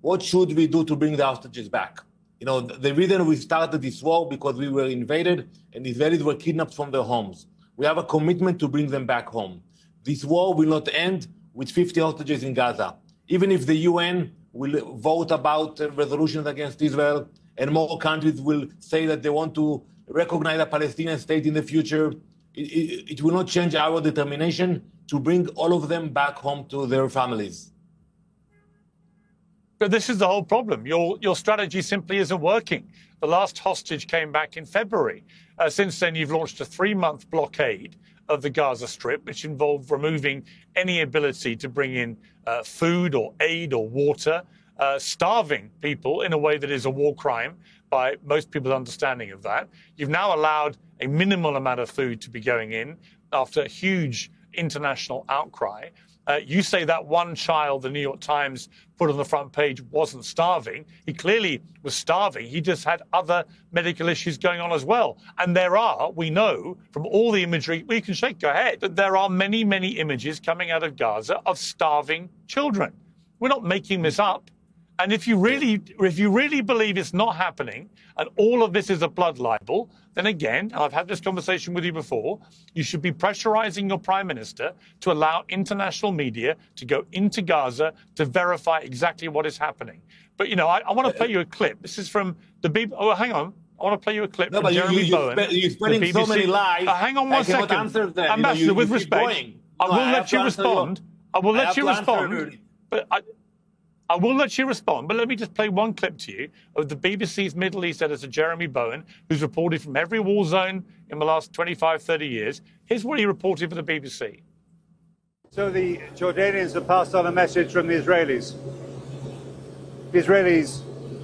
what should we do to bring the hostages back? You know, the reason we started this war because we were invaded and Israelis were kidnapped from their homes. We have a commitment to bring them back home. This war will not end with 50 hostages in Gaza. Even if the UN will vote about resolutions against Israel and more countries will say that they want to recognize a Palestinian state in the future, it will not change our determination to bring all of them back home to their families. But this is the whole problem. Your strategy simply isn't working. The last hostage came back in February. Since then, you've launched a 3-month blockade of the Gaza Strip, which involved removing any ability to bring in food or aid or water, starving people in a way that is a war crime by most people's understanding of that. You've now allowed a minimal amount of food to be going in after a huge international outcry. You say that one child the New York Times put on the front page wasn't starving. He clearly was starving. He just had other medical issues going on as well. And there are, we know from all the imagery, well, you can shake your head, that there are many, many images coming out of Gaza of starving children. We're not making this up. And if you really believe it's not happening and all of this is a blood libel, then again, and I've had this conversation with you before, you should be pressurizing your prime minister to allow international media to go into Gaza to verify exactly what is happening. But, you know, I want to play you a clip. This is from the BBC. Oh, hang on. I want to play you a clip from Jeremy Bowen. You're spreading so many lies. Hang on one second. Ambassador, with respect, I will let you respond. I will let you respond. But I will let you respond, but let me just play one clip to you of the BBC's Middle East editor, Jeremy Bowen, who's reported from every war zone in the last 25, 30 years. Here's what he reported for the BBC. So the Jordanians have passed on a message from the Israelis. The Israelis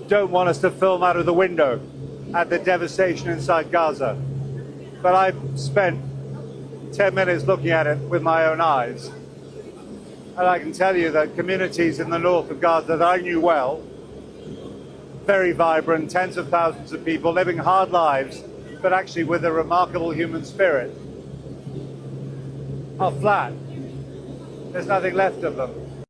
don't want us to film out of the window at the devastation inside Gaza. But I've spent 10 minutes looking at it with my own eyes. And I can tell you that communities in the north of Gaza that I knew well, very vibrant, tens of thousands of people living hard lives, but actually with a remarkable human spirit, are flat. There's nothing left of them.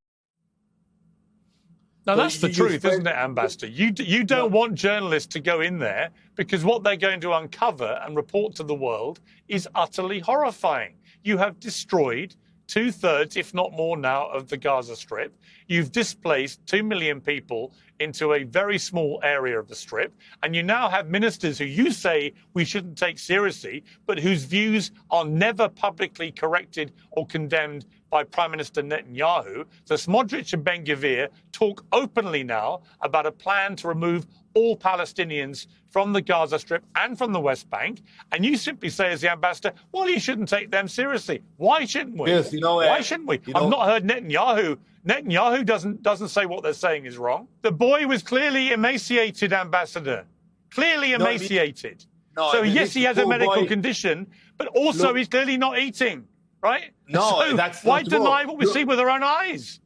Now, that's the truth, isn't it, Ambassador? You don't want journalists to go in there because what they're going to uncover and report to the world is utterly horrifying. You have destroyed 2/3, if not more now, of the Gaza Strip. You've displaced 2 million people into a very small area of the Strip. And you now have ministers who you say we shouldn't take seriously, but whose views are never publicly corrected or condemned by Prime Minister Netanyahu. So Smotrich and Ben-Gvir talk openly now about a plan to remove all Palestinians from the Gaza Strip and from the West Bank. And you simply say as the ambassador, well, you shouldn't take them seriously. Why shouldn't we? Yes, why shouldn't we? I've not heard Netanyahu. Netanyahu doesn't say what they're saying is wrong. The boy was clearly emaciated, Ambassador. Clearly emaciated. So yes, he has a medical condition, but also he's clearly not eating, right? No, so that's why not deny true. what we see with our own eyes?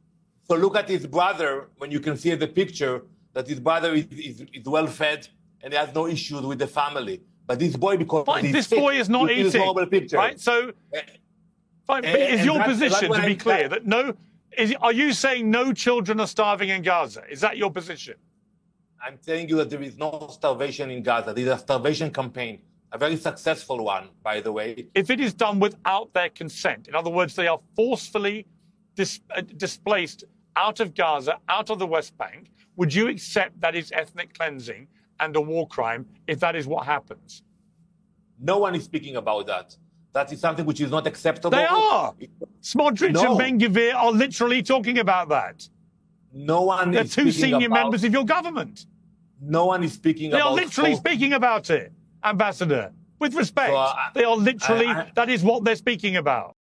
So look at his brother when you can see in the picture that his brother is well fed and he has no issues with the family. But this boy, because this boy is not eating, right? So, fine. But is your position, to be clear, that are you saying no children are starving in Gaza? Is that your position? I'm telling you that there is no starvation in Gaza. There is a starvation campaign, a very successful one, by the way. If it is done without their consent, in other words, they are forcefully displaced out of Gaza, out of the West Bank, would you accept that is ethnic cleansing and a war crime if that is what happens? No one is speaking about that. That is something which is not acceptable. They are. Smotrich and Ben-Gvir are literally talking about that. No one They're is two speaking senior about, members of your government. No one is speaking they about... They are literally speaking about it, Ambassador. With respect, they are literally, that is what they're speaking about.